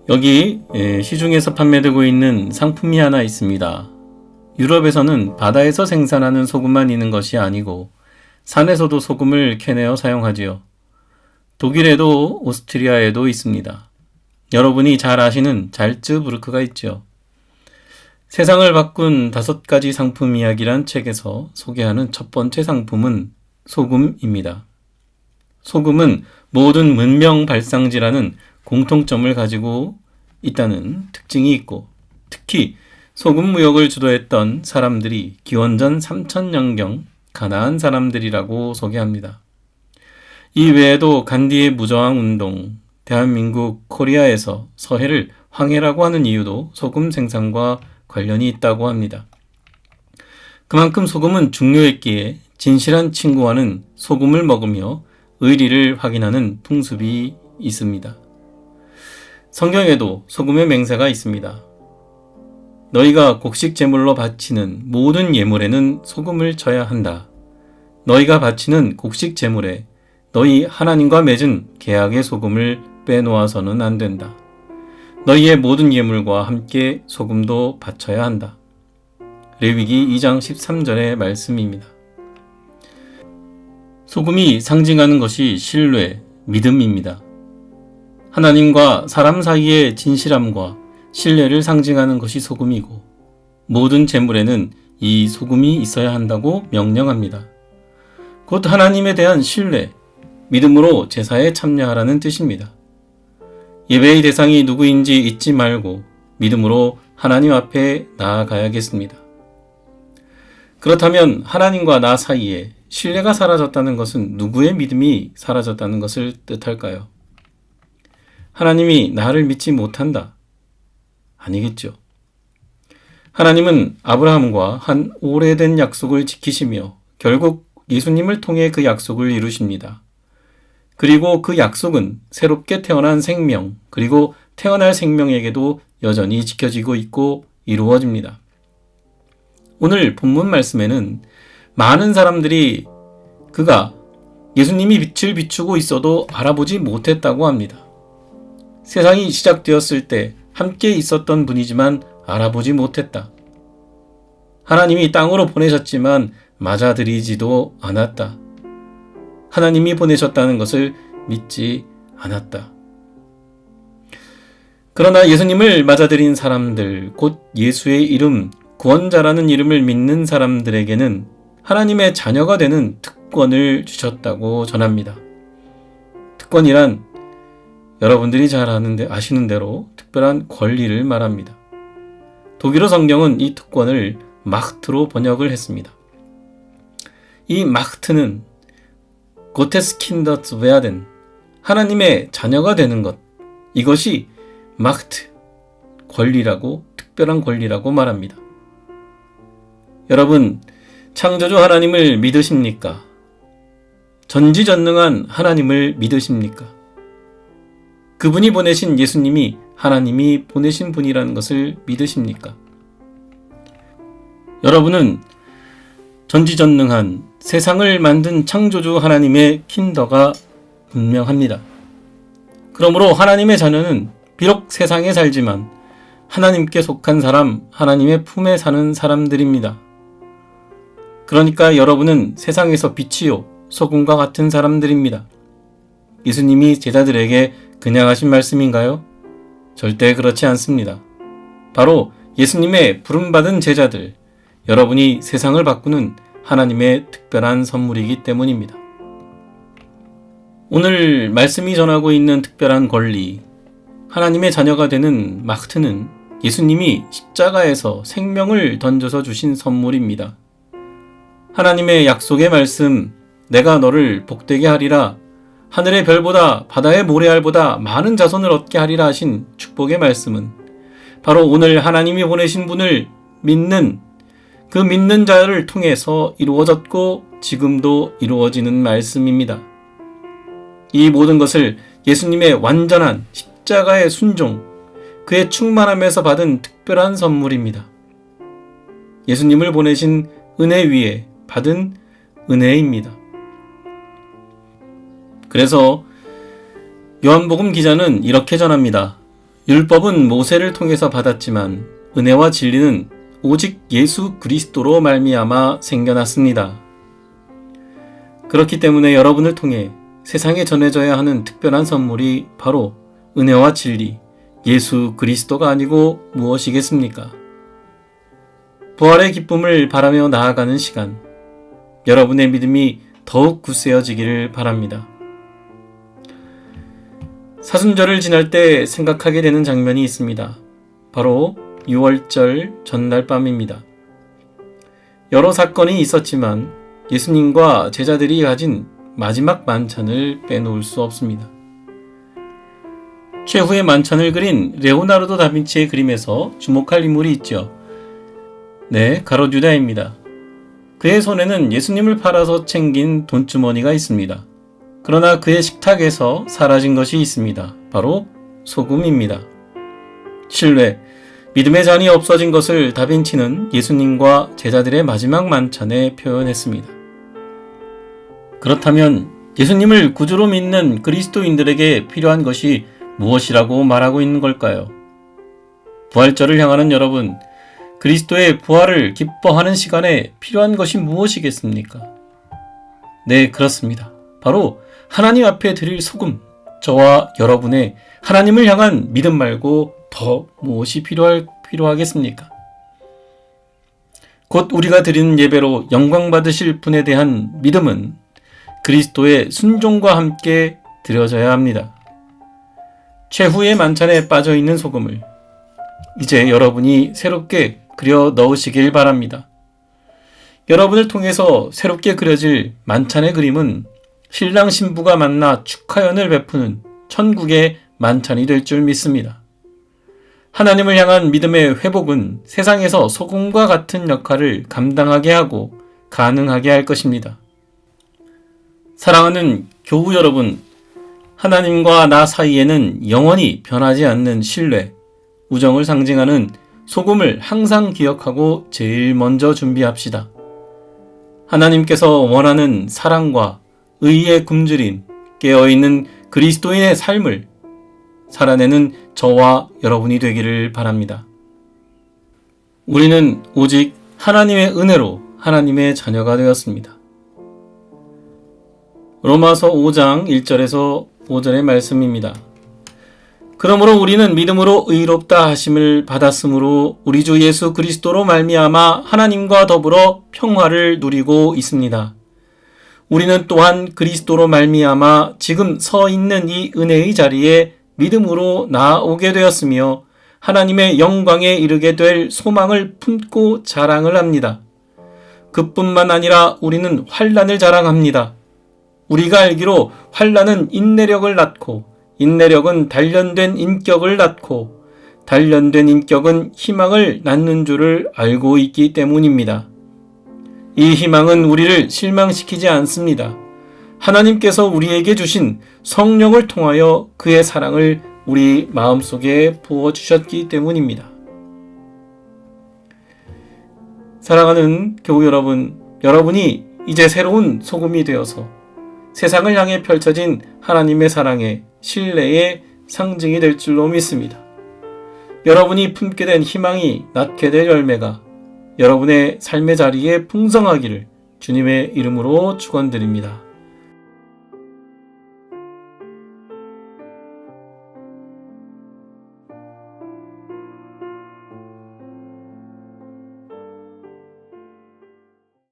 여기 시중에서 판매되고 있는 상품이 하나 있습니다. 유럽에서는 바다에서 생산하는 소금만 있는 것이 아니고 산에서도 소금을 캐내어 사용하지요. 독일에도 오스트리아에도 있습니다. 여러분이 잘 아시는 잘츠부르크가 있죠. 세상을 바꾼 5가지 상품 이야기란 책에서 소개하는 첫 번째 상품은 소금입니다. 소금은 모든 문명 발상지라는 공통점을 가지고 있다는 특징이 있고, 특히 소금 무역을 주도했던 사람들이 기원전 3000년경 가나안 사람들이라고 소개합니다. 이 외에도 간디의 무저항 운동, 대한민국 코리아에서 서해를 황해라고 하는 이유도 소금 생산과 관련이 있다고 합니다. 그만큼 소금은 중요했기에 진실한 친구와는 소금을 먹으며 의리를 확인하는 풍습이 있습니다. 성경에도 소금의 맹세가 있습니다. 너희가 곡식 제물로 바치는 모든 예물에는 소금을 쳐야 한다. 너희가 바치는 곡식 제물에 너희 하나님과 맺은 계약의 소금을 빼놓아서는 안 된다. 너희의 모든 예물과 함께 소금도 바쳐야 한다. 레위기 2장 13절의 말씀입니다. 소금이 상징하는 것이 신뢰, 믿음입니다. 하나님과 사람 사이의 진실함과 신뢰를 상징하는 것이 소금이고, 모든 제물에는 이 소금이 있어야 한다고 명령합니다. 곧 하나님에 대한 신뢰, 믿음으로 제사에 참여하라는 뜻입니다. 예배의 대상이 누구인지 잊지 말고 믿음으로 하나님 앞에 나아가야겠습니다. 그렇다면 하나님과 나 사이에 신뢰가 사라졌다는 것은 누구의 믿음이 사라졌다는 것을 뜻할까요? 하나님이 나를 믿지 못한다? 아니겠죠. 하나님은 아브라함과 한 오래된 약속을 지키시며 결국 예수님을 통해 그 약속을 이루십니다. 그리고 그 약속은 새롭게 태어난 생명, 그리고 태어날 생명에게도 여전히 지켜지고 있고 이루어집니다. 오늘 본문 말씀에는 많은 사람들이 그가 예수님이 빛을 비추고 있어도 알아보지 못했다고 합니다. 세상이 시작되었을 때 함께 있었던 분이지만 알아보지 못했다. 하나님이 땅으로 보내셨지만 맞아들이지도 않았다. 하나님이 보내셨다는 것을 믿지 않았다. 그러나 예수님을 맞아들인 사람들, 곧 예수의 이름, 구원자라는 이름을 믿는 사람들에게는 하나님의 자녀가 되는 특권을 주셨다고 전합니다. 특권이란 여러분들이 잘 아시는 대로 특별한 권리를 말합니다. 독일어 성경은 이 특권을 마흐트로 번역을 했습니다. 이 마흐트는 고테스킨더츠 베아덴, 하나님의 자녀가 되는 것, 이것이 마흐트, 권리라고, 특별한 권리라고 말합니다. 여러분, 창조주 하나님을 믿으십니까? 전지전능한 하나님을 믿으십니까? 그분이 보내신 예수님이 하나님이 보내신 분이라는 것을 믿으십니까? 여러분은 전지전능한 세상을 만든 창조주 하나님의 킨더가 분명합니다. 그러므로 하나님의 자녀는 비록 세상에 살지만 하나님께 속한 사람, 하나님의 품에 사는 사람들입니다. 그러니까 여러분은 세상에서 빛이요, 소금과 같은 사람들입니다. 예수님이 제자들에게 그냥 하신 말씀인가요? 절대 그렇지 않습니다. 바로 예수님의 부름받은 제자들, 여러분이 세상을 바꾸는 하나님의 특별한 선물이기 때문입니다. 오늘 말씀이 전하고 있는 특별한 권리, 하나님의 자녀가 되는 마흐트는 예수님이 십자가에서 생명을 던져서 주신 선물입니다. 하나님의 약속의 말씀, 내가 너를 복되게 하리라, 하늘의 별보다 바다의 모래알보다 많은 자손을 얻게 하리라 하신 축복의 말씀은 바로 오늘 하나님이 보내신 분을 믿는 그 믿는 자를 통해서 이루어졌고 지금도 이루어지는 말씀입니다. 이 모든 것을 예수님의 완전한 십자가의 순종, 그의 충만함에서 받은 특별한 선물입니다. 예수님을 보내신 은혜 위에 받은 은혜입니다. 그래서 요한복음 기자는 이렇게 전합니다. 율법은 모세를 통해서 받았지만 은혜와 진리는 오직 예수 그리스도로 말미암아 생겨났습니다. 그렇기 때문에 여러분을 통해 세상에 전해져야 하는 특별한 선물이 바로 은혜와 진리, 예수 그리스도가 아니고 무엇이겠습니까? 부활의 기쁨을 바라며 나아가는 시간, 여러분의 믿음이 더욱 굳세어지기를 바랍니다. 사순절을 지날 때 생각하게 되는 장면이 있습니다. 바로 6월절 전날 밤입니다. 여러 사건이 있었지만 예수님과 제자들이 가진 마지막 만찬을 빼놓을 수 없습니다. 최후의 만찬을 그린 레오나르도 다빈치의 그림에서 주목할 인물이 있죠. 네, 가롯 유다입니다. 그의 손에는 예수님을 팔아서 챙긴 돈주머니가 있습니다. 그러나 그의 식탁에서 사라진 것이 있습니다. 바로 소금입니다. 신뢰, 믿음의 잔이 없어진 것을 다빈치는 예수님과 제자들의 마지막 만찬에 표현했습니다. 그렇다면 예수님을 구주로 믿는 그리스도인들에게 필요한 것이 무엇이라고 말하고 있는 걸까요? 부활절을 향하는 여러분, 그리스도의 부활을 기뻐하는 시간에 필요한 것이 무엇이겠습니까? 네, 그렇습니다. 바로 하나님 앞에 드릴 소금, 저와 여러분의 하나님을 향한 믿음 말고 더 무엇이 필요하겠습니까? 곧 우리가 드리는 예배로 영광 받으실 분에 대한 믿음은 그리스도의 순종과 함께 드려져야 합니다. 최후의 만찬에 빠져있는 소금을 이제 여러분이 새롭게 그려 넣으시길 바랍니다. 여러분을 통해서 새롭게 그려질 만찬의 그림은 신랑 신부가 만나 축하연을 베푸는 천국의 만찬이 될 줄 믿습니다. 하나님을 향한 믿음의 회복은 세상에서 소금과 같은 역할을 감당하게 하고 가능하게 할 것입니다. 사랑하는 교우 여러분, 하나님과 나 사이에는 영원히 변하지 않는 신뢰, 우정을 상징하는 소금을 항상 기억하고 제일 먼저 준비합시다. 하나님께서 원하는 사랑과 의에 굶주린 깨어있는 그리스도인의 삶을 살아내는 저와 여러분이 되기를 바랍니다. 우리는 오직 하나님의 은혜로 하나님의 자녀가 되었습니다. 로마서 5장 1절에서 5절의 말씀입니다. 그러므로 우리는 믿음으로 의롭다 하심을 받았으므로 우리 주 예수 그리스도로 말미암아 하나님과 더불어 평화를 누리고 있습니다. 우리는 또한 그리스도로 말미암아 지금 서 있는 이 은혜의 자리에 믿음으로 나아오게 되었으며 하나님의 영광에 이르게 될 소망을 품고 자랑을 합니다. 그뿐만 아니라 우리는 환난을 자랑합니다. 우리가 알기로 환난은 인내력을 낳고 인내력은 단련된 인격을 낳고 단련된 인격은 희망을 낳는 줄을 알고 있기 때문입니다. 이 희망은 우리를 실망시키지 않습니다. 하나님께서 우리에게 주신 성령을 통하여 그의 사랑을 우리 마음속에 부어주셨기 때문입니다. 사랑하는 교우 여러분, 여러분이 이제 새로운 소금이 되어서 세상을 향해 펼쳐진 하나님의 사랑의 신뢰의 상징이 될 줄로 믿습니다. 여러분이 품게 된 희망이 낳게 될 열매가 여러분의 삶의 자리에 풍성하기를 주님의 이름으로 축원드립니다.